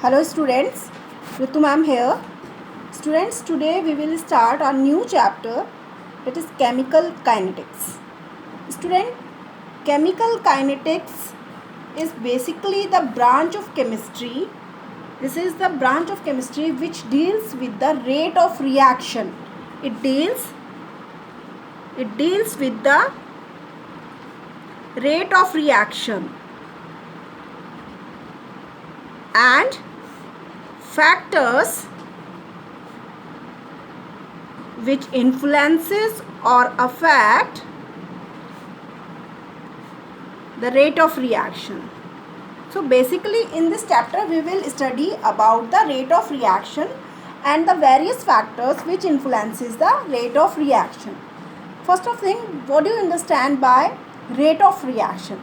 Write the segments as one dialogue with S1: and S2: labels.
S1: Hello students, Ritu ma'am here. Students, today we will start a new chapter, that is chemical kinetics. Student, chemical kinetics is basically the branch of chemistry. This is the branch of chemistry which deals with the rate of reaction. It deals with the rate of reaction and factors which influences or affect the rate of reaction. So basically in this chapter we will study about the rate of reaction and the various factors which influences the rate of reaction. First of thing, what do you understand by rate of reaction?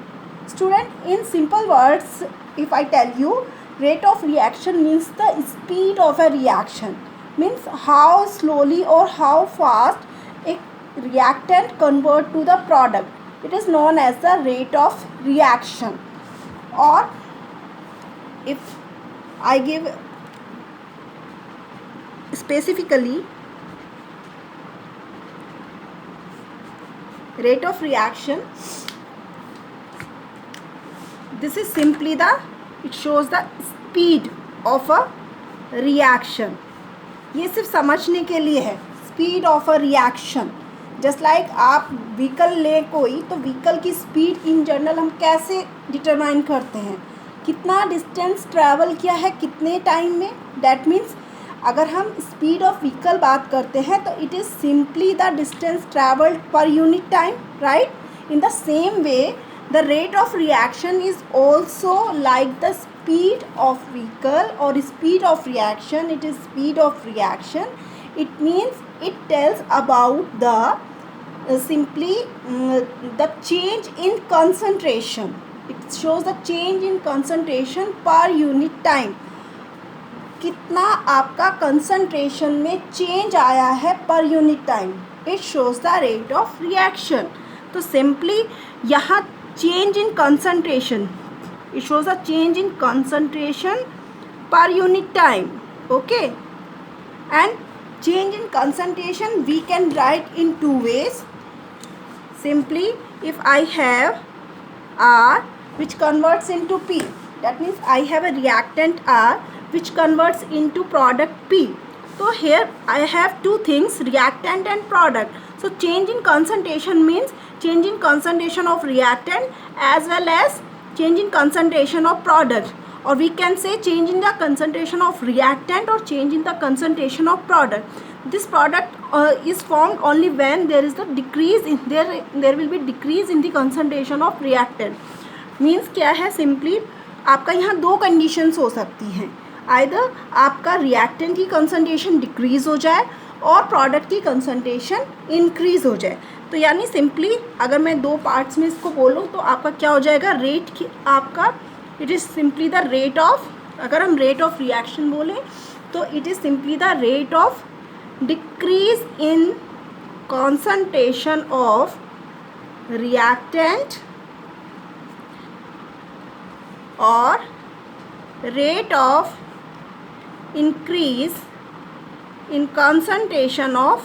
S1: Student, in simple words, if I tell you, rate of reaction means the speed of a reaction, means how slowly or how fast a reactant convert to the product. It is known as the rate of reaction. Or if I give specifically rate of reaction, this is simply it shows the speed of a reaction. ये सिर्फ समझने के लिए है, speed of a reaction. Just like आप vehicle ले कोई, तो व्हीकल की स्पीड इन जनरल हम कैसे डिटरमाइन करते हैं, कितना डिस्टेंस ट्रैवल किया है कितने टाइम में. दैट मीन्स अगर हम स्पीड ऑफ व्हीकल बात करते हैं तो it is simply the distance travelled पर unit time, right. In the same way the rate of reaction is also like the speed of vehicle or speed of reaction. It is speed of reaction. It means it tells about the simply the change in concentration. It shows the change in concentration per unit time. कितना आपका concentration में change आया है per unit time. It shows the rate of reaction. तो simply यहाँ change in concentration, it shows a change in concentration per unit time. Okay, and change in concentration we can write in two ways. Simply, if I have R which converts into P, that means I have a reactant R which converts into product P. So here I have two things, reactant and product. So change in concentration means change in concentration of reactant as well as change in concentration of product, or we can say change in the concentration of reactant or change in the concentration of product. This product is formed only when there is the decrease in there will be decrease in the concentration of reactant. Means क्या है, simply आपका यहाँ दो conditions हो सकती हैं. Either आपका reactant की concentration decrease हो जाए और प्रोडक्ट की कंसंट्रेशन इंक्रीज हो जाए. तो यानी सिंपली अगर मैं दो पार्ट्स में इसको बोलूँ तो आपका क्या हो जाएगा, रेट की आपका it is simply the rate of, अगर हम रेट ऑफ रिएक्शन बोलें तो it is simply the rate of decrease in concentration of reactant और rate of increase in concentration of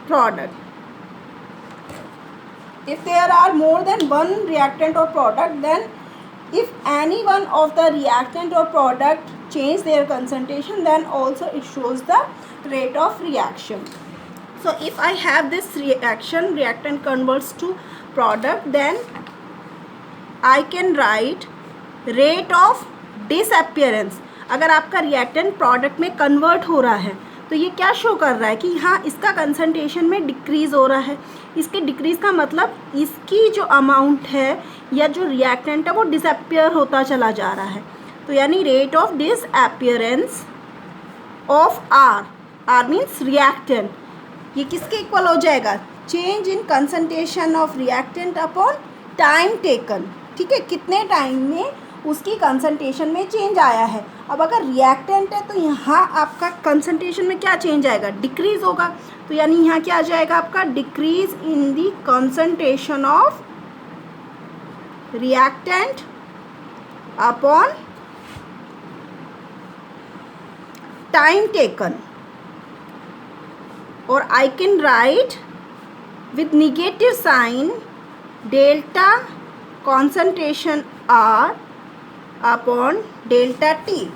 S1: product. If there are more than one reactant or product, then if any one of the reactant or product change their concentration, then also it shows the rate of reaction. So if I have this reaction, reactant converts to product, then I can write rate of disappearance. अगर आपका reactant product में convert हो रहा है तो ये क्या show कर रहा है कि हाँ इसका कंसंट्रेशन में डिक्रीज़ हो रहा है. इसके डिक्रीज़ का मतलब इसकी जो अमाउंट है या जो रिएक्टेंट है वो डिसअपियर होता चला जा रहा है. तो यानी rate of disappearance of R, R means reactant, ये किसके इक्वल हो जाएगा, change in concentration of reactant upon time taken. ठीक है, कितने टाइम में उसकी कंसंट्रेशन में चेंज आया है. अब अगर रिएक्टेंट है तो यहाँ आपका कंसंट्रेशन में क्या चेंज आएगा, डिक्रीज़ होगा. तो यानी यहाँ क्या आ जाएगा आपका, decrease in the concentration of reactant upon time taken, or I can write with negative sign delta concentration R upon delta T.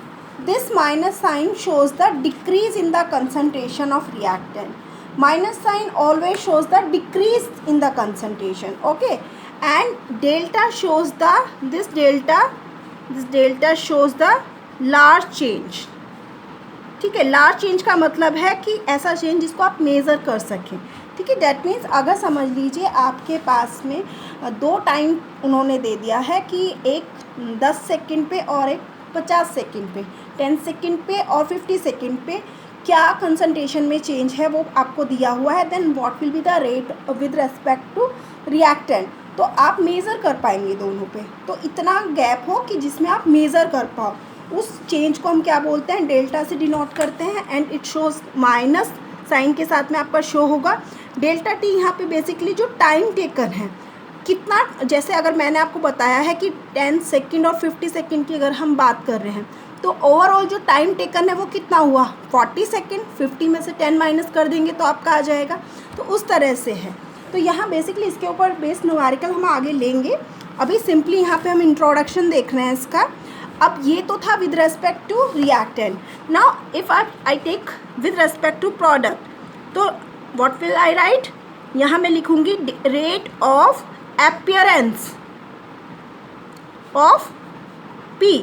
S1: This minus sign shows the decrease in the concentration of reactant. Minus sign always shows the decrease in the concentration, okay, and delta shows the this delta shows the large change. ठीक है, large change का मतलब है कि ऐसा change जिसको आप measure कर सकें. ठीक है, डैट मीन्स अगर समझ लीजिए आपके पास में दो टाइम उन्होंने दे दिया है कि एक 10 सेकंड पे और एक 50 सेकंड पे, 10 सेकंड पे और 50 सेकंड पे क्या कंसंट्रेशन में चेंज है वो आपको दिया हुआ है, then what will be the rate with respect to reactant. तो आप मेज़र कर पाएंगे दोनों पे. तो इतना गैप हो कि जिसमें आप मेज़र कर पाओ, उस चेंज को हम क्या बोलते हैं, डेल्टा से डिनोट करते हैं. And it shows minus sign के साथ में आपका शो होगा. डेल्टा टी यहाँ पे बेसिकली जो टाइम टेकन है कितना, जैसे अगर मैंने आपको बताया है कि 10 सेकंड और 50 सेकंड की अगर हम बात कर रहे हैं तो ओवरऑल जो टाइम टेकन है वो कितना हुआ, 40 सेकंड. 50 में से 10 माइनस कर देंगे तो आपका आ जाएगा. तो उस तरह से है. तो यहाँ बेसिकली इसके ऊपर बेस्ड न्यूमेरिकल हम आगे लेंगे. अभी सिंपली यहाँ पे हम इंट्रोडक्शन देख रहे हैं इसका. अब ये तो था with respect to reactant. Now if I take with respect to product, तो व्हाट विल आई राइट, यहाँ मैं लिखूँगी rate of appearance of P.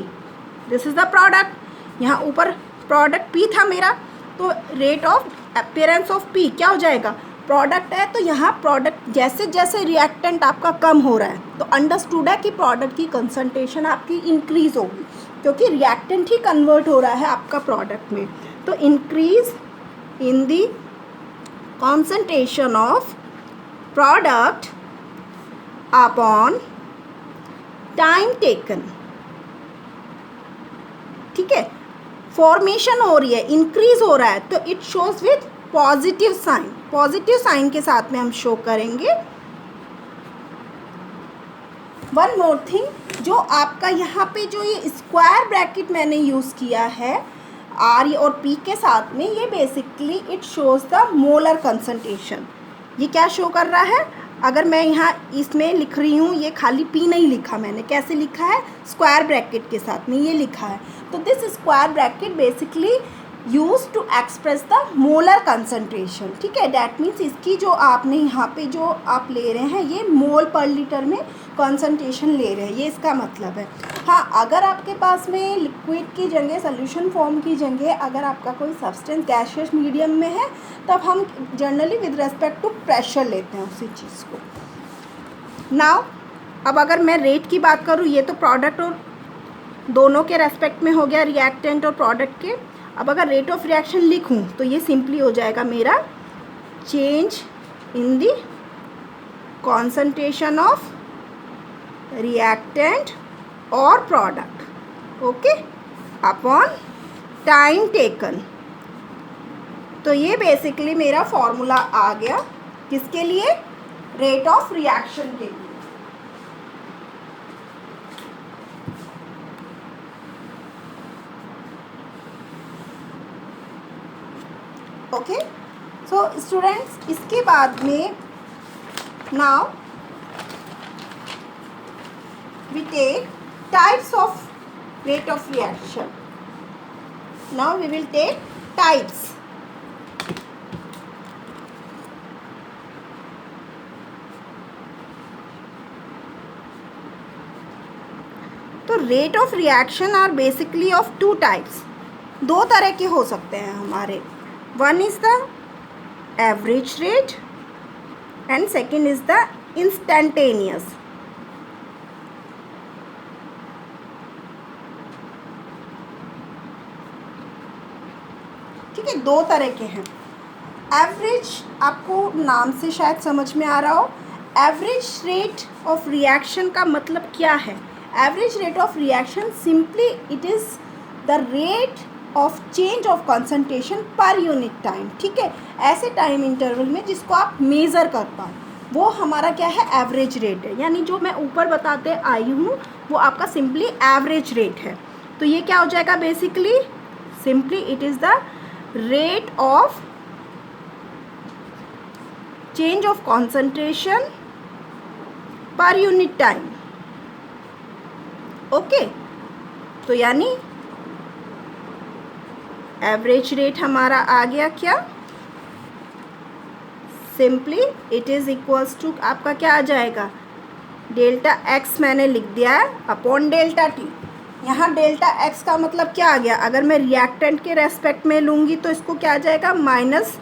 S1: This is the product. यहाँ ऊपर प्रोडक्ट पी था मेरा, तो rate of appearance of P क्या हो जाएगा, प्रोडक्ट है तो यहाँ प्रोडक्ट जैसे जैसे रिएक्टेंट आपका कम हो रहा है तो अंडरस्टूड है कि प्रोडक्ट की कंसंट्रेशन आपकी इंक्रीज होगी, क्योंकि रिएक्टेंट ही कन्वर्ट हो रहा है आपका प्रोडक्ट में. तो increase in the concentration of product upon time taken. ठीक है, फॉर्मेशन हो रही है, इंक्रीज हो रहा है, तो it shows with positive sign. Positive sign के साथ में हम शो करेंगे. वन मोर थिंग, जो आपका यहाँ पे जो ये स्क्वायर ब्रैकेट मैंने यूज़ किया है आर और पी के साथ में, ये basically it shows the molar concentration. ये क्या शो कर रहा है, अगर मैं यहाँ इसमें लिख रही हूँ, ये खाली पी नहीं लिखा मैंने, कैसे लिखा है, स्क्वायर ब्रैकेट के साथ में ये लिखा है. तो this square bracket basically use to express the molar concentration. ठीक है, डैट मीन्स इसकी जो आपने यहाँ पे जो आप ले रहे हैं ये मोल पर लीटर में कंसंट्रेशन ले रहे हैं, ये इसका मतलब है. हाँ, अगर आपके पास में लिक्विड की जगह, सोल्यूशन फॉर्म की जगह अगर आपका कोई सब्सटेंस गैसियस मीडियम में है, तब हम generally with respect to pressure लेते हैं उसी चीज़ को. नाउ अब अगर मैं रेट की बात करूँ, ये तो प्रोडक्ट और दोनों के रेस्पेक्ट में हो गया, रिएक्टेंट और प्रोडक्ट के. अब अगर रेट ऑफ रिएक्शन लिखूं तो ये सिंपली हो जाएगा मेरा change in the concentration of reactant और product, okay, upon time taken. तो ये बेसिकली मेरा फॉर्मूला आ गया किसके लिए, रेट ऑफ रिएक्शन के लिए. ओके, सो स्टूडेंट्स, इसके बाद में now we take types of rate of reaction. Now we will take types. तो rate of reaction are basically of two types. दो तरह के हो सकते हैं हमारे. One is the average rate and second is the instantaneous. ठीक है, दो तरह के हैं. एवरेज आपको नाम से शायद समझ में आ रहा हो. एवरेज रेट ऑफ रिएक्शन का मतलब क्या है, average rate of reaction simply it is the rate of change of concentration per unit time. ठीक है, ऐसे टाइम इंटरवल में जिसको आप मेज़र कर पाओ, वो हमारा क्या है, एवरेज रेट है. यानी जो मैं ऊपर बताते आई हूँ वो आपका सिंपली एवरेज रेट है. तो ये क्या हो जाएगा, basically simply it is the rate of change of concentration per unit time. Okay, तो यानी एवरेज रेट हमारा आ गया क्या, simply it is equals to आपका क्या आ जाएगा, डेल्टा एक्स मैंने लिख दिया है अपॉन डेल्टा टी। यहाँ डेल्टा एक्स का मतलब क्या आ गया, अगर मैं रिएक्टेंट के रेस्पेक्ट में लूँगी तो इसको क्या आ जाएगा, minus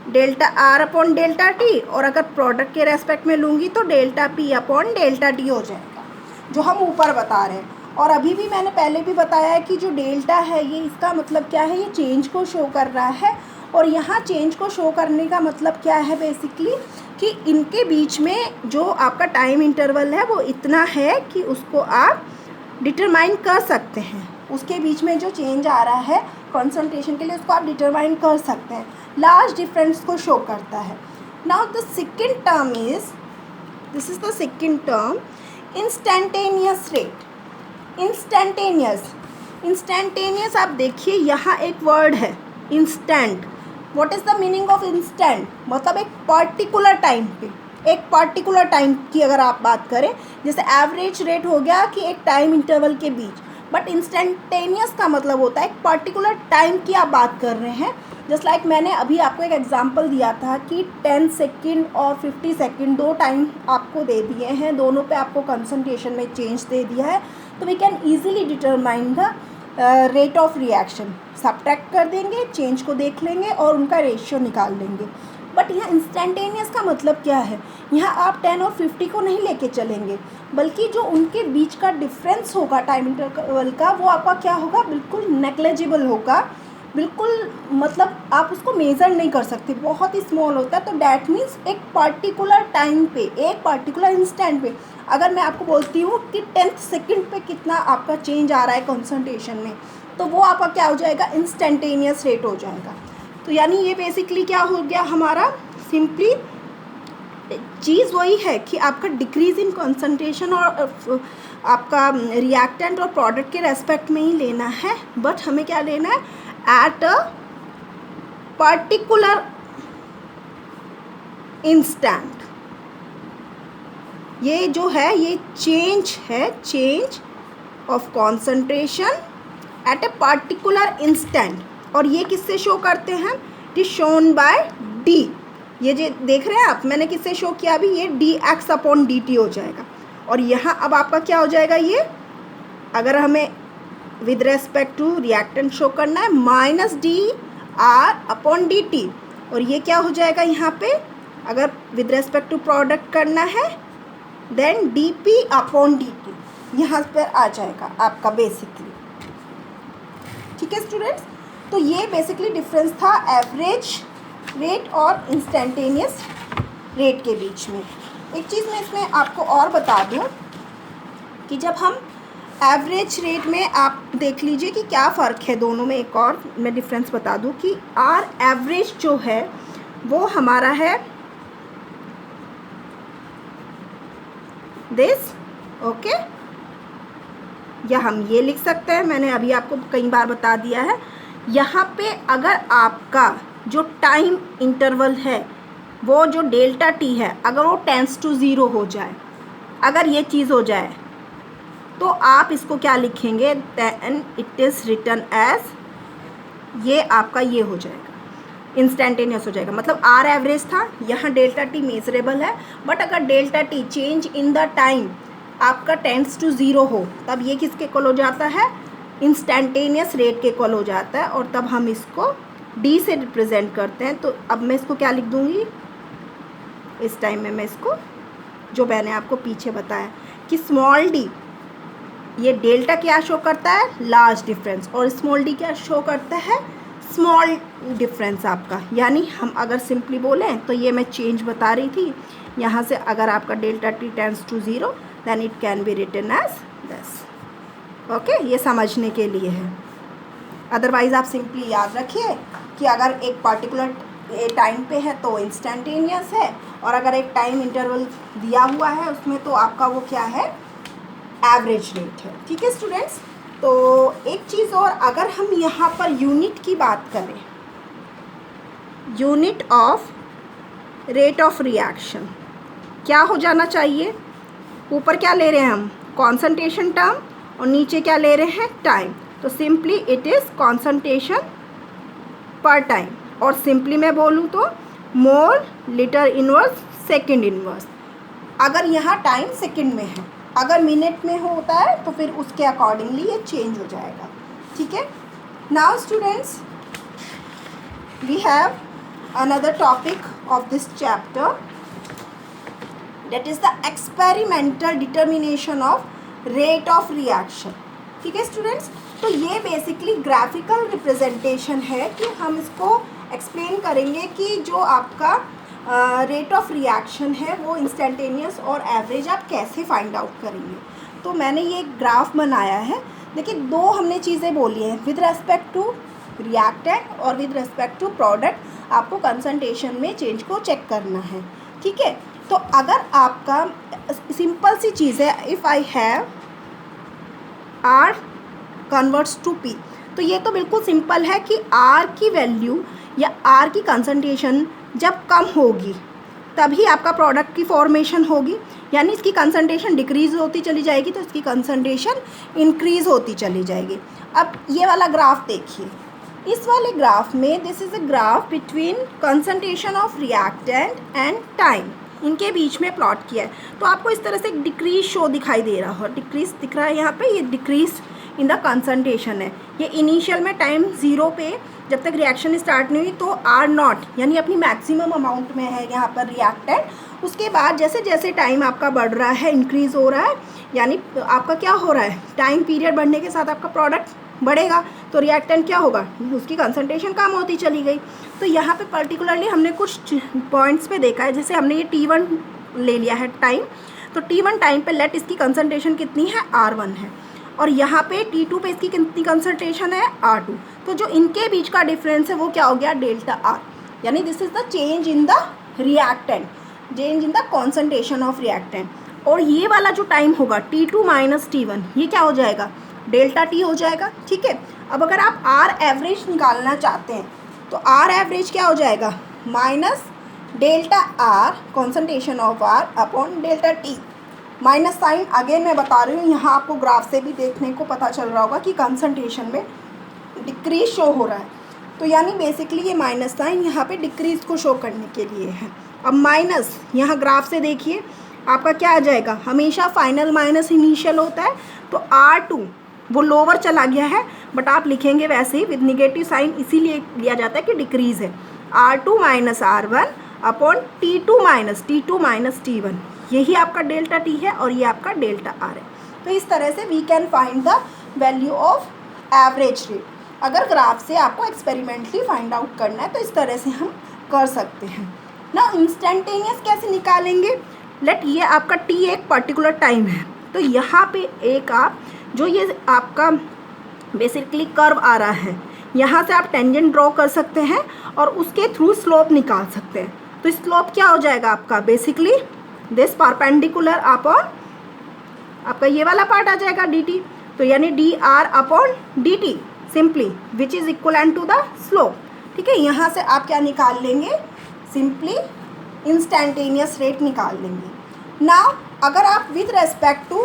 S1: delta R upon delta T, और अगर प्रोडक्ट के रेस्पेक्ट में लूँगी तो delta P upon delta T हो जाएगा, जो हम ऊपर बता रहे हैं। और अभी भी मैंने पहले भी बताया है कि जो डेल्टा है ये इसका मतलब क्या है, ये चेंज को शो कर रहा है। और यहाँ चेंज को शो करने का मतलब क्या है बेसिकली, कि इनके बीच में जो आपका टाइम इंटरवल है वो इतना है कि उसको आप डिटरमाइन कर सकते हैं। उसके बीच में जो चेंज आ रहा है कॉन्सेंट्रेशन के लिए, उसको आप डिटरमाइन कर सकते हैं। लार्ज डिफरेंस को शो करता है। Now the second term is, this is the second term, instantaneous rate. Instantaneous आप देखिए यहाँ एक वर्ड है instant. What is the meaning of instant, मतलब एक पर्टिकुलर टाइम पे, एक पर्टिकुलर टाइम की अगर आप बात करें, जैसे एवरेज रेट हो गया कि एक टाइम इंटरवल के बीच, बट इंस्टेंटेनियस का मतलब होता है एक पर्टिकुलर टाइम की आप बात कर रहे हैं। जस्ट लाइक मैंने अभी आपको एक एग्जांपल दिया था कि 10 सेकंड और 50 सेकंड दो टाइम आपको दे दिए हैं, दोनों पे आपको कंसंट्रेशन में चेंज दे दिया है, तो we can easily determine the rate of reaction. Subtract कर देंगे, चेंज को देख लेंगे और उनका रेशियो निकाल लेंगे। बट यहाँ इंस्टेंटेनियस का मतलब क्या है, यहाँ आप 10 और 50 को नहीं लेके चलेंगे, बल्कि जो उनके बीच का डिफरेंस होगा टाइम इंटरवल का, वो आपका क्या होगा, बिल्कुल नेग्लिजिबल होगा, बिल्कुल मतलब आप उसको मेज़र नहीं कर सकते, बहुत ही स्मॉल होता है। तो डैट मीन्स एक पर्टिकुलर टाइम पे, एक पर्टिकुलर इंस्टेंट पे, अगर मैं आपको बोलती हूँ कि 10th सेकंड पे कितना आपका चेंज आ रहा है कॉन्सेंट्रेशन में, तो वो आपका क्या हो जाएगा, इंस्टेंटेनियस रेट हो जाएगा। तो यानी ये बेसिकली क्या हो गया हमारा, सिंपली चीज़ वही है कि आपका डिक्रीज़ इन कंसंट्रेशन और आपका रिएक्टेंट और प्रोडक्ट के रेस्पेक्ट में ही लेना है, बट हमें क्या लेना है, एट अ पर्टिकुलर इंस्टेंट। ये जो है ये चेंज है, change of concentration at a particular instant. और ये किससे शो करते हैं, it is shown by D. ये जो देख रहे हैं आप, मैंने किससे शो किया अभी, ये D x upon D T हो जाएगा। और यहाँ अब आपका क्या हो जाएगा, ये अगर हमें with respect to reactant show करना है, minus d R upon D t. और ये क्या हो जाएगा यहाँ पे, अगर विद रेस्पेक्ट टू प्रोडक्ट करना है, then d P upon D t यहाँ पर आ जाएगा आपका बेसिकली। ठीक है स्टूडेंट्स, तो ये बेसिकली डिफरेंस था एवरेज रेट और इंस्टेंटेनियस रेट के बीच में। एक चीज़ मैं इसमें आपको और बता दूं कि जब हम एवरेज रेट में, आप देख लीजिए कि क्या फ़र्क है दोनों में। एक और मैं डिफरेंस बता दूं कि आर एवरेज जो है वो हमारा है दिस, ओके, या हम ये लिख सकते हैं, मैंने अभी आपको कई बार बता दिया है। यहाँ पे अगर आपका जो टाइम इंटरवल है वो जो डेल्टा टी है, अगर वो टेंस टू 0 हो जाए, अगर ये चीज़ हो जाए, तो आप इसको क्या लिखेंगे, then it is written as, ये आपका ये हो जाएगा, इंस्टेंटेनियस हो जाएगा। मतलब आर एवरेज था, यहाँ डेल्टा टी मेजरेबल है, बट अगर delta T change in the time आपका टेंस टू 0 हो, तब ये किसके इक्वल हो जाता है, इंस्टेंटेनियस रेट के इक्वल हो जाता है, और तब हम इसको डी से रिप्रेजेंट करते हैं। तो अब मैं इसको क्या लिख दूँगी, इस टाइम में मैं इसको, जो मैंने आपको पीछे बताया कि स्मॉल डी, ये डेल्टा क्या शो करता है, लार्ज डिफरेंस, और स्मॉल डी क्या शो करता है, स्मॉल डिफरेंस आपका। यानी हम अगर सिंपली बोलें तो ये मैं चेंज बता रही थी, यहाँ से अगर आपका delta T tends to 0, then it can be written as this. Okay, ये समझने के लिए है। अदरवाइज़ आप सिंपली याद रखिए कि अगर एक पर्टिकुलर टाइम पे है तो इंस्टेंटेनियस है, और अगर एक टाइम इंटरवल दिया हुआ है उसमें तो आपका वो क्या है, एवरेज रेट है। ठीक है स्टूडेंट्स, तो एक चीज़ और, अगर हम यहाँ पर यूनिट की बात करें, unit of rate of reaction क्या हो जाना चाहिए? ऊपर क्या ले रहे हैं हम? कॉन्सनट्रेशन टर्म, और नीचे क्या ले रहे हैं? टाइम। तो सिंपली इट इज़ कॉन्सनट्रेशन पर टाइम, और सिंपली मैं बोलूँ तो मोल लीटर इनवर्स सेकेंड इनवर्स। अगर यहाँ टाइम सेकेंड में है, अगर मिनट में होता है तो फिर उसके अकॉर्डिंगली ये चेंज हो जाएगा। ठीक है। Now students, we have another topic of this chapter, that is the experimental determination of rate of reaction। ठीक है स्टूडेंट्स, तो ये बेसिकली ग्राफिकल रिप्रेजेंटेशन है कि हम इसको एक्सप्लेन करेंगे कि जो आपका रेट ऑफ रिएक्शन है वो इंस्टेंटेनियस और एवरेज आप कैसे फाइंड आउट करेंगे। तो मैंने ये ग्राफ बनाया है। देखिए, दो हमने चीज़ें बोली हैं, विद रेस्पेक्ट टू रिएक्टेंट और विद रेस्पेक्ट टू प्रोडक्ट आपको कंसंट्रेशन में चेंज को चेक करना है। ठीक है। तो अगर आपका सिंपल सी चीज़ है, if I have R converts to P, तो ये तो बिल्कुल सिंपल है कि R की वैल्यू या R की कंसंट्रेशन जब कम होगी तभी आपका प्रोडक्ट की फॉर्मेशन होगी, यानी इसकी कंसंट्रेशन डिक्रीज़ होती चली जाएगी तो इसकी कंसंट्रेशन इंक्रीज़ होती चली जाएगी। अब ये वाला ग्राफ देखिए, इस वाले ग्राफ में this is a graph between concentration of reactant and time, इनके बीच में प्लॉट किया है। तो आपको इस तरह से एक डिक्रीज शो दिखाई दे रहा हो, डिक्रीज दिख रहा है यहाँ पे, ये डिक्रीज इन द कंसंट्रेशन है। ये इनिशियल में टाइम 0 पे जब तक रिएक्शन स्टार्ट नहीं हुई तो R0 यानी अपनी मैक्सिमम अमाउंट में है यहाँ पर रिएक्टेंट। उसके बाद जैसे जैसे टाइम आपका बढ़ रहा है, इंक्रीज़ हो रहा है, यानी आपका क्या हो रहा है, टाइम पीरियड बढ़ने के साथ आपका प्रोडक्ट बढ़ेगा तो रिएक्टेंट क्या होगा, उसकी कंसंट्रेशन कम होती चली गई। तो यहाँ पे पर्टिकुलरली हमने कुछ पॉइंट्स पे देखा है, जैसे हमने ये T1 ले लिया है टाइम, तो T1 टाइम पे लेट इसकी कंसंट्रेशन कितनी है, R1 है, और यहाँ पे T2 पे इसकी कितनी कंसंट्रेशन है, R2। तो जो इनके बीच का डिफरेंस है वो क्या हो गया, डेल्टा R, यानी this is the change in the reactant, change in the concentration of reactant. और ये वाला जो टाइम होगा T2 माइनस T1, ये क्या हो जाएगा, डेल्टा T हो जाएगा। ठीक है। अब अगर आप R एवरेज निकालना चाहते हैं तो R एवरेज क्या हो जाएगा, minus delta R concentration of R upon delta T, minus sign again मैं बता रही हूँ, यहाँ आपको ग्राफ से भी देखने को पता चल रहा होगा कि कंसंट्रेशन में डिक्रीज शो हो रहा है। तो यानी बेसिकली ये माइनस साइन यहाँ पे डिक्रीज को शो करने के लिए है। अब माइनस यहाँ ग्राफ से देखिए आपका क्या आ जाएगा, हमेशा फाइनल माइनस इनिशियल होता है, तो R2 वो लोअर चला गया है, बट आप लिखेंगे वैसे ही विद निगेटिव साइन, इसीलिए लिया जाता है कि डिक्रीज है। R2 minus R1 upon T2 minus T1, यही आपका डेल्टा T है और ये आपका डेल्टा R है। तो इस तरह से we can find the value of average rate. अगर ग्राफ से आपको एक्सपेरिमेंटली फाइंड आउट करना है तो इस तरह से हम कर सकते हैं ना। इंस्टेंटेनियस कैसे निकालेंगे, लेट ये आपका T एक पर्टिकुलर टाइम है, तो यहाँ पे एक आप जो ये आपका बेसिकली कर्व आ रहा है, यहाँ से आप टेंजेंट ड्रॉ कर सकते हैं और उसके थ्रू स्लोप निकाल सकते हैं। तो स्लोप क्या हो जाएगा आपका, बेसिकली दिस परपेंडिकुलर अपॉन आपका ये वाला पार्ट आ जाएगा dt, तो यानी dr upon dt simply which is equal to the slope. ठीक है। यहाँ से आप क्या निकाल लेंगे, सिंपली इंस्टेंटेनियस रेट निकाल लेंगे। नाउ अगर आप with respect to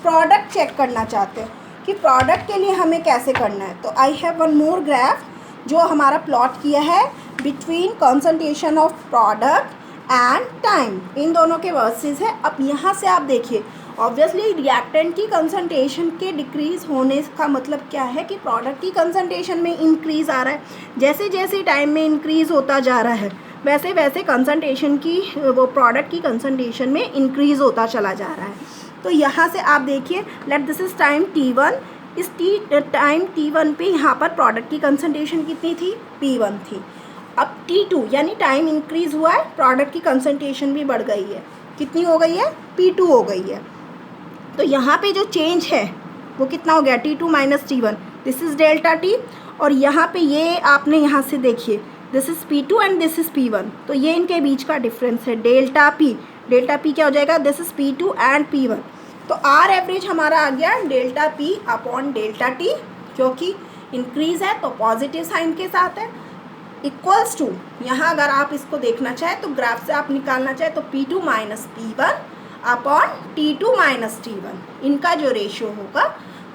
S1: product check करना चाहते हैं कि प्रोडक्ट के लिए हमें कैसे करना है, तो I have one more graph जो हमारा प्लॉट किया है between concentration of product and time, इन दोनों के वर्सेस है। अब यहाँ से आप देखिए, ऑब्वियसली रिएक्टेंट की कंसंट्रेशन के डिक्रीज होने का मतलब क्या है कि प्रोडक्ट की कंसंट्रेशन में इंक्रीज आ रहा है। जैसे जैसे टाइम में इंक्रीज होता जा रहा है वैसे वैसे कंसंट्रेशन की वो प्रोडक्ट की कंसंट्रेशन में इंक्रीज होता चला जा रहा है। तो यहाँ से आप देखिए, let this is time T1, इस टाइम T1 पे यहाँ पर प्रोडक्ट की कंसंट्रेशन कितनी थी, P1 थी। अब T2 यानी टाइम इंक्रीज हुआ है, प्रोडक्ट की कंसंट्रेशन भी बढ़ गई है, कितनी हो गई है, P2 हो गई है। तो यहाँ पे जो चेंज है वो कितना हो गया, T2 minus T1, this is delta T। और यहाँ पे ये आपने यहाँ से देखिए, this is P2 and this is P1, तो ये इनके बीच का डिफरेंस है डेल्टा P। डेल्टा P क्या हो जाएगा, this is P2 and P1। तो आर एवरेज हमारा आ गया delta P upon delta T, क्योंकि इंक्रीज है तो पॉजिटिव साइन के साथ है, इक्वल्स टू, यहाँ अगर आप इसको देखना चाहें तो ग्राफ से आप निकालना चाहें तो P2 minus P1 upon T2 minus T1, इनका जो रेशियो होगा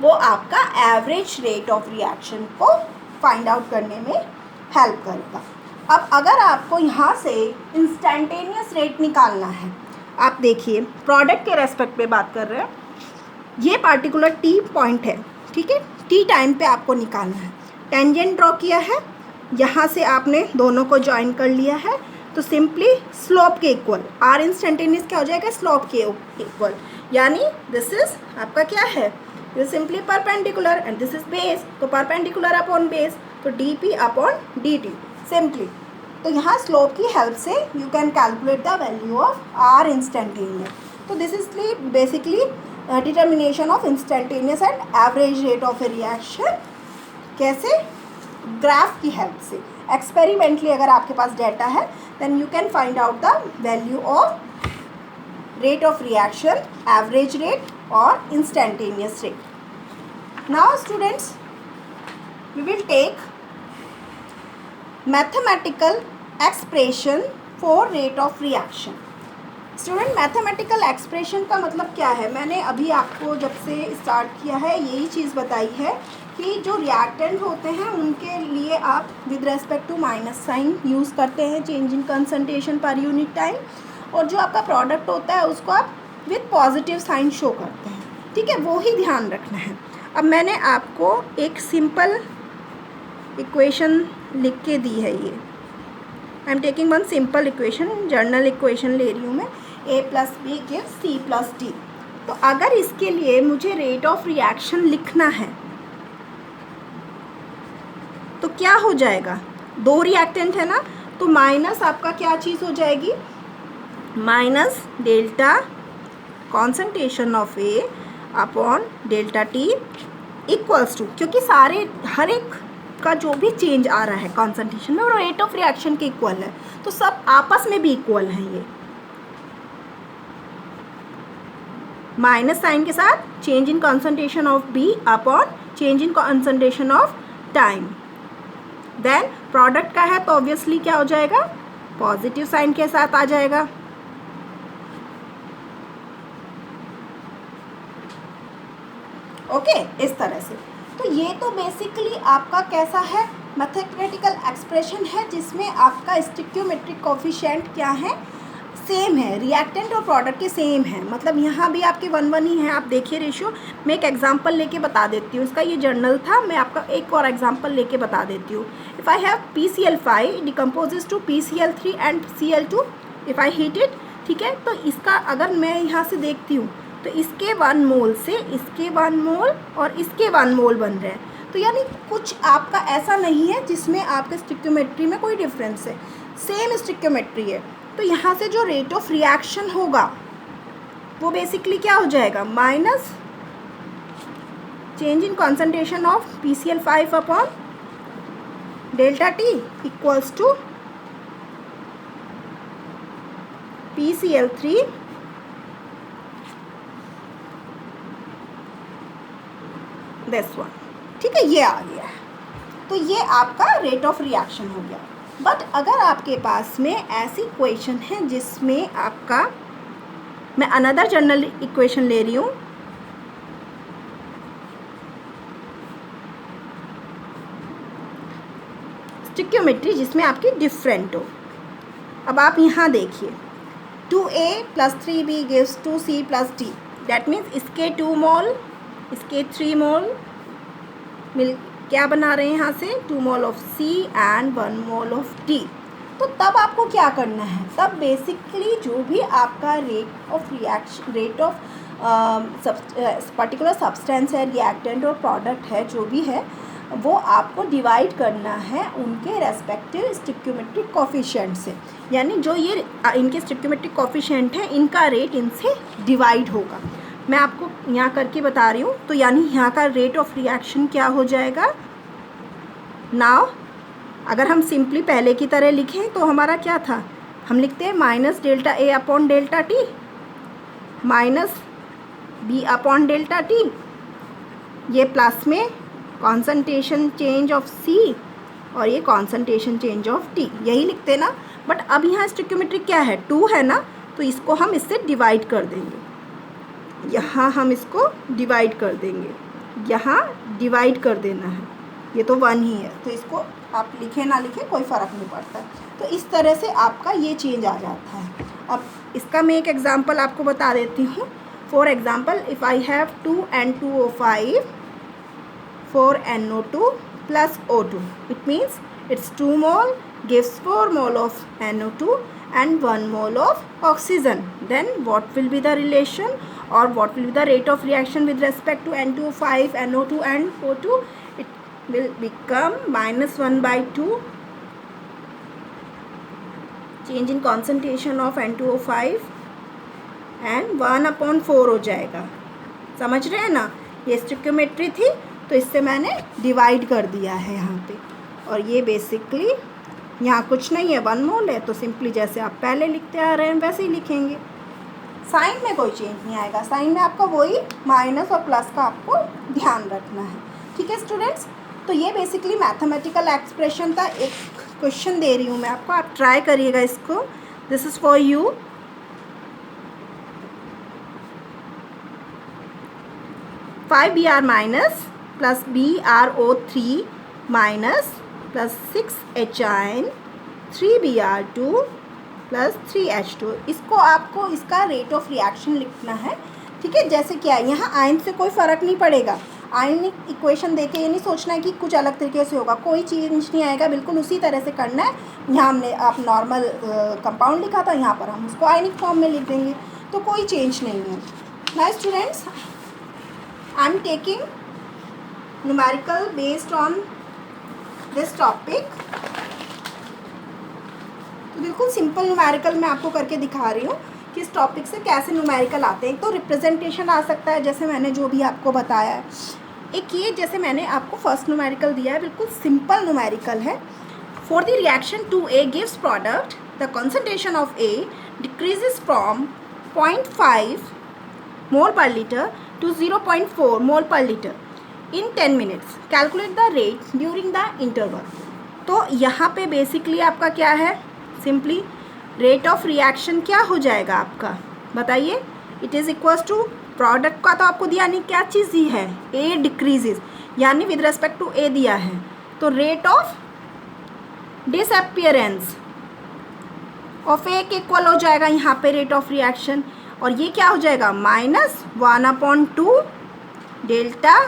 S1: वो आपका एवरेज रेट ऑफ रिएक्शन को फाइंड आउट करने में हेल्प करेगा। अब अगर आपको यहाँ से इंस्टेंटेनियस रेट निकालना है, आप देखिए प्रोडक्ट के रेस्पेक्ट पे बात कर रहे हैं, ये पार्टिकुलर टी पॉइंट है, ठीक है, टी टाइम पे आपको निकालना है। टेंजेंट ड्रॉ किया है, यहाँ से आपने दोनों को ज्वाइन कर लिया है, तो सिंपली स्लोप के इक्वल, आर इंस्टेंटेनियस क्या हो जाएगा, स्लोप के इक्वल, यानी दिस इज आपका क्या है, this simply perpendicular and this is base, तो परपेंडिकुलर अपॉन बेस, तो D P upon D T simply. तो यहाँ स्लोप की हेल्प से you can calculate the value of R instantaneous. तो this is basically determination of instantaneous and average rate of a reaction, कैसे, graph की help से। Experimentally अगर आपके पास डाटा है then you can find out the value of rate of reaction, average rate और instantaneous rate. Now students we will take mathematical expression for rate of reaction. Student mathematical expression का मतलब क्या है, मैंने अभी आपको जब से स्टार्ट किया है यही चीज़ बताई है कि जो रिएक्टेंट होते हैं उनके लिए आप with respect to minus sign use करते हैं, change in concentration per unit time, और जो आपका प्रोडक्ट होता है उसको आप विद पॉजिटिव साइन शो करते हैं, ठीक है, वो ही ध्यान रखना है। अब मैंने आपको एक सिंपल इक्वेशन लिख के दी है, ये I am taking one simple equation, general equation ले रही हूँ मैं, a plus B gives C plus D. तो अगर इसके लिए मुझे रेट ऑफ रिएक्शन लिखना है तो क्या हो जाएगा, दो रिएक्टेंट है ना, तो माइनस आपका क्या चीज़ हो जाएगी, minus delta concentration of A upon delta T equals to, क्योंकि सारे हर एक का जो भी चेंज आ रहा है कॉन्सेंट्रेशन में वो रेट ऑफ रिएक्शन के इक्वल है, तो सब आपस में भी इक्वल हैं। ये माइनस साइन के साथ change in concentration of B upon change in concentration of time, then product का है तो ऑब्वियसली क्या हो जाएगा, पॉजिटिव साइन के साथ आ जाएगा। ओके, इस तरह से। तो ये तो बेसिकली आपका कैसा है, मैथमेटिकल एक्सप्रेशन है जिसमें आपका स्टिक्योमेट्रिक कोफिशिएंट क्या है, सेम है, रिएक्टेंट और प्रोडक्ट के सेम है, मतलब यहाँ भी आपके 1:1 ही है। आप देखिए रेशियो, मैं एक एग्जांपल लेके बता देती हूँ, इसका ये जर्नल था, मैं आपका एक और एग्जांपल लेके बता देती हूँ। If I have PCl5 decomposes to PCl3 and Cl2, if I heat it, ठीक है, तो इसका अगर मैं यहाँ से देखती हूँ तो इसके 1 मोल से इसके 1 मोल और इसके 1 मोल बन रहे हैं, तो यानी कुछ आपका ऐसा नहीं है जिसमें आपके स्टिक्योमेट्री में कोई डिफरेंस है, सेम स्टिक्योमेट्री है। तो यहाँ से जो रेट ऑफ रिएक्शन होगा वो बेसिकली क्या हो जाएगा, minus change in concentration of PCl5 upon delta T equals to PCl3 this one, ठीक है, ये आ गया है। तो ये आपका रेट ऑफ रिएक्शन हो गया। बट अगर आपके पास में ऐसी इक्वेशन है जिसमें आपका, मैं अनदर जनरल इक्वेशन ले रही हूँ, स्टिक्योमेट्री जिसमें आपकी डिफरेंट हो। अब आप यहाँ देखिए 2A plus 3B gives 2C plus D, that means इसके 2 मोल इसके 3 मोल मिल क्या बना रहे हैं यहाँ से, 2 mole of C and 1 mole of D। तो तब आपको क्या करना है, तब बेसिकली जो भी आपका rate of reaction, rate of particular substance है, रिएक्टेंट और प्रोडक्ट है, जो भी है वो आपको डिवाइड करना है उनके रेस्पेक्टिव स्टिक्योमेट्रिक कोफिशिएंट से, यानी जो ये इनके स्टिक्योमेट्रिक कोफिशिएंट हैं इनका रेट इनसे डिवाइड होगा। मैं आपको यहाँ करके बता रही हूँ, तो यानी यहाँ का रेट ऑफ रिएक्शन क्या हो जाएगा। नाउ अगर हम सिंपली पहले की तरह लिखें तो हमारा क्या था, हम लिखते हैं minus delta A upon delta T, minus B upon delta T, ये प्लस में कॉन्सेंट्रेशन चेंज ऑफ C और ये कॉन्सेंट्रेशन चेंज ऑफ T, यही लिखते ना। बट अब यहाँ स्टोइकियोमेट्री क्या है, 2 है ना, तो इसको हम इससे डिवाइड कर देंगे, यहाँ हम इसको डिवाइड कर देंगे, यहाँ डिवाइड कर देना है, ये तो 1 ही है, तो इसको आप लिखे ना लिखे कोई फ़र्क नहीं पड़ता। तो इस तरह से आपका ये चेंज आ जाता है। अब इसका मैं एक एग्जांपल आपको बता देती हूँ। For example, if I have 2N2O5 4NO2 plus O2, it means it's 2 mole gives 4 mole of NO2 and 1 mole of oxygen. Then what will be the relation or what will be the rate of reaction with respect to N2O5, NO2 and O2? It will become -1/2 change in concentration of N2O5 and 1/4 हो जाएगा। समझ रहे हैं ना, ये stoichiometry थी, तो इससे मैंने डिवाइड कर दिया है यहाँ पे। और ये बेसिकली यहाँ कुछ नहीं है, 1 मोल है, तो सिंपली जैसे आप पहले लिखते आ रहे हैं वैसे ही लिखेंगे। साइन में कोई चेंज नहीं आएगा, साइन में आपका वही माइनस और प्लस का आपको ध्यान रखना है। ठीक है स्टूडेंट्स, तो ये बेसिकली मैथमेटिकल एक्सप्रेशन था। एक क्वेश्चन दे रही हूँ मैं आपको, आप ट्राई करिएगा इसको। This is for you. 5Br minus plus BrO3 minus plus 6Hin 3Br2 plus 3H2, इसको आपको इसका रेट ऑफ रिएक्शन लिखना है। ठीक है, जैसे क्या है, यहाँ आयन से कोई फ़र्क नहीं पड़ेगा। आयनिक इक्वेशन देके ये नहीं सोचना है कि कुछ अलग तरीके से होगा, कोई चेंज नहीं आएगा, बिल्कुल उसी तरह से करना है। यहाँ हमने आप नॉर्मल कंपाउंड लिखा था, यहाँ पर हम उसको आयनिक फॉर्म में लिख देंगे, तो कोई चेंज नहीं है। Now students, I am taking numerical based on this topic. तो बिल्कुल सिंपल न्यूमेरिकल मैं आपको करके दिखा रही हूँ कि इस टॉपिक से कैसे न्यूमेरिकल आते हैं। तो रिप्रेजेंटेशन आ सकता है, जैसे मैंने जो भी आपको बताया है। एक ये जैसे मैंने आपको फर्स्ट न्यूमेरिकल दिया है, बिल्कुल सिंपल न्यूमेरिकल है। For the reaction 2A gives product, the concentration of A decreases from 0.5 मोल पर लीटर टू 0.4 मोल पर litre in 10 minutes. Calculate the rate during the interval. तो यहाँ पे बेसिकली आपका क्या है, सिंपली रेट ऑफ रिएक्शन क्या हो जाएगा आपका, बताइए। It is equals to product का तो आपको दिया नहीं, क्या चीज़ दी है, A डिक्रीजेज, यानी विद रेस्पेक्ट टू A दिया है, तो rate of disappearance of A के इक्वल हो जाएगा यहाँ पे रेट ऑफ रिएक्शन। और ये क्या हो जाएगा, -1/2 delta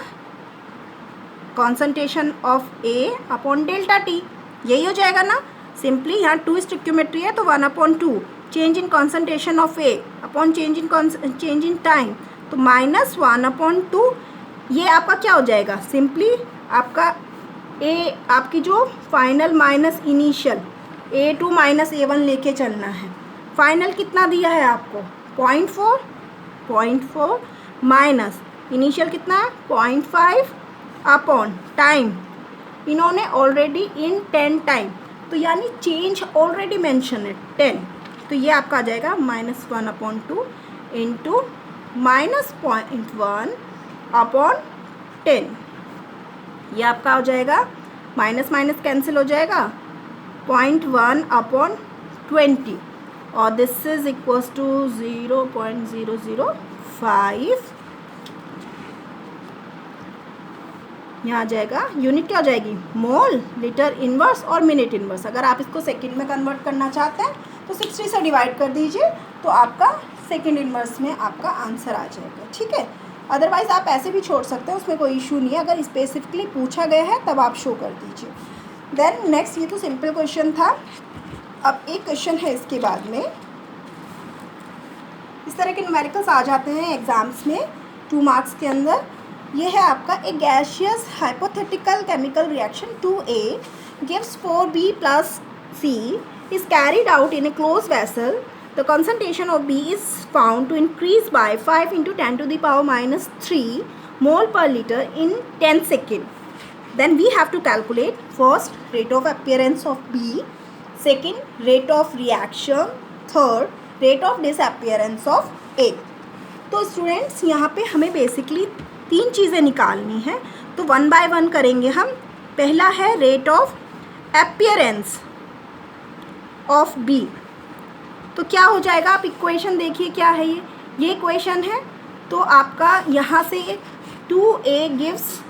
S1: concentration of A upon delta T, यही हो जाएगा ना। सिंपली यहाँ 2 स्टोइकियोमेट्री है, तो 1/2 change in concentration of A upon change in time, तो -1/2। ये आपका क्या हो जाएगा, सिंपली आपका A, आपकी जो final minus initial, A2 minus A1 लेके चलना है। फाइनल कितना दिया है आपको, 0.4 माइनस इनिशियल कितना है 0.5 अपॉन टाइम, इन्होंने ऑलरेडी इन 10 टाइम, तो यानी चेंज ऑलरेडी मेंशन है 10, तो ये आपका आ जाएगा -1/2 इंटू -0.1 अपॉन 10, ये आपका हो जाएगा, माइनस माइनस कैंसिल हो जाएगा, 0.1 अपॉन 20, और दिस इज इक्वल्स टू 0.005। यहाँ आ जाएगा, यूनिट क्या हो जाएगी, मोल, लीटर इनवर्स और मिनट इनवर्स। अगर आप इसको सेकंड में कन्वर्ट करना चाहते हैं तो 60 से डिवाइड कर दीजिए, तो आपका सेकंड इनवर्स में आपका आंसर आ जाएगा। ठीक है, अदरवाइज़ आप ऐसे भी छोड़ सकते हैं, उसमें कोई इशू नहीं है। अगर स्पेसिफिकली पूछा गया है तब आप शो कर दीजिए। देन नेक्स्ट, ये तो सिंपल क्वेश्चन था। अब एक क्वेश्चन है इसके बाद में, इस तरह के न्यूमेरिकल्स आ जाते हैं एग्जाम्स में 2 मार्क्स के अंदर। ये है आपका एक gaseous hypothetical chemical reaction 2A gives 4B plus C is carried out in a closed vessel. The concentration of B is found to increase by 5 × 10⁻³ mole per liter in 10 seconds. Then we have to calculate first rate of appearance of B, second rate of reaction, third rate of disappearance of A. तो students यहाँ पे हमें basically 3 चीज़ें निकालनी है, तो 1 bye 1 करेंगे हम। पहला है rate of appearance of B. तो क्या हो जाएगा, आप इक्वेशन देखिए क्या है, ये इक्वेशन है। तो आपका यहाँ से 2a gives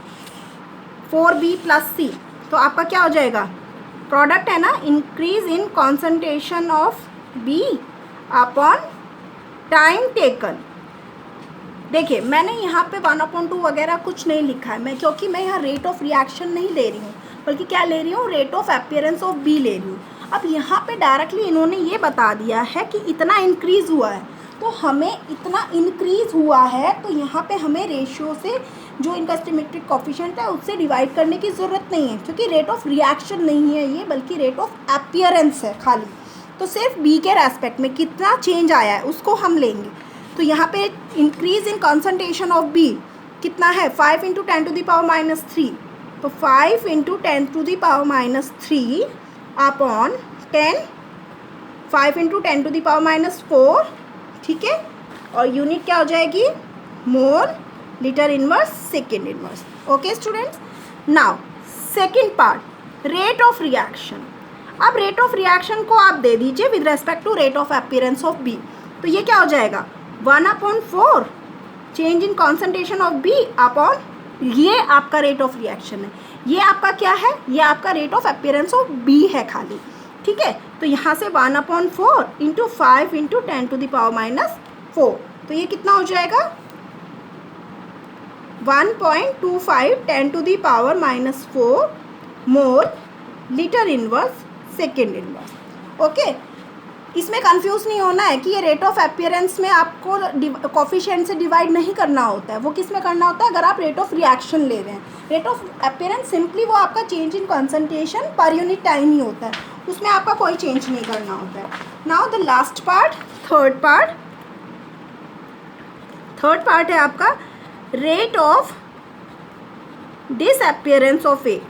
S1: 4b plus c, तो आपका क्या हो जाएगा, प्रोडक्ट है ना, increase in concentration of b upon time taken. देखिए मैंने यहाँ पे 1/2 वगैरह कुछ नहीं लिखा है मैं, क्योंकि मैं यहाँ रेट ऑफ रिएक्शन नहीं ले रही हूँ, बल्कि क्या ले रही हूँ, rate of appearance of B ले रही हूँ। अब यहाँ पे डायरेक्टली इन्होंने ये बता दिया है कि इतना इंक्रीज़ हुआ है, तो हमें इतना इंक्रीज़ हुआ है तो यहाँ पे हमें रेशियो से जो इनका स्टिमेट्रिक कॉफिशिएंट है उससे डिवाइड करने की ज़रूरत नहीं है, क्योंकि रेट ऑफ रिएक्शन नहीं है ये, बल्कि रेट ऑफ अपीयरेंस है खाली। तो सिर्फ बी के रेस्पेक्ट में कितना चेंज आया है उसको हम लेंगे। तो यहाँ पे increase in concentration of B कितना है, 5 × 10⁻³ तो 5 × 10⁻³ अपॉन 10, 5 × 10⁻⁴, ठीक है। और यूनिट क्या हो जाएगी, mole litre inverse second inverse. Okay students, now second part, rate of reaction. अब रेट ऑफ रिएक्शन को आप दे दीजिए with respect to rate of appearance of B, तो ये क्या हो जाएगा, 1/4 change in concentration of B upon, ये आपका रेट ऑफ रिएक्शन है, ये आपका क्या है, ये आपका rate of appearance of B है खाली, ठीक है। तो यहाँ से 1/4 इंटू 5 × 10⁻⁴, तो ये कितना हो जाएगा, 1.25 10⁻⁴ मोल litre inverse second inverse. Okay, इसमें कंफ्यूज नहीं होना है कि ये रेट ऑफ अपीयरेंस में आपको कॉफिशिएंट से डिवाइड नहीं करना होता है, वो किस में करना होता है, अगर आप रेट ऑफ रिएक्शन ले रहे हैं। रेट ऑफ अपीयरेंस सिंपली वो आपका change in concentration per unit time ही होता है, उसमें आपका कोई चेंज नहीं करना होता है। Now the last part, third part है आपका रेट ऑफ डिसअपीयरेंस ऑफ ए।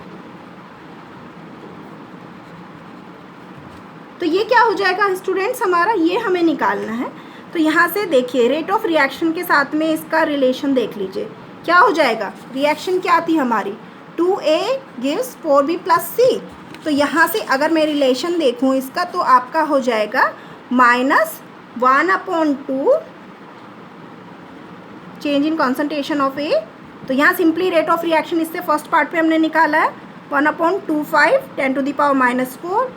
S1: तो ये क्या हो जाएगा स्टूडेंट्स हमारा, ये हमें निकालना है। तो यहाँ से देखिए रेट ऑफ रिएक्शन के साथ में इसका रिलेशन देख लीजिए, क्या हो जाएगा, रिएक्शन क्या थी हमारी, 2a gives 4b plus c। तो यहाँ से अगर मैं रिलेशन देखूँ इसका, तो आपका हो जाएगा -1/2 चेंज इन कॉन्सेंट्रेशन ऑफ ए। तो यहाँ सिंपली रेट ऑफ रिएक्शन इससे फर्स्ट पार्ट पे हमने निकाला है 1/25 10⁻⁴,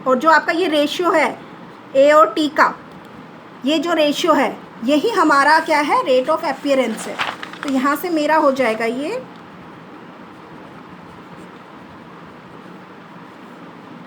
S1: और जो आपका ये रेशियो है ए और टी का, ये जो रेशियो है यही हमारा क्या है, रेट ऑफ अपीयरेंस है। तो यहाँ से मेरा हो जाएगा ये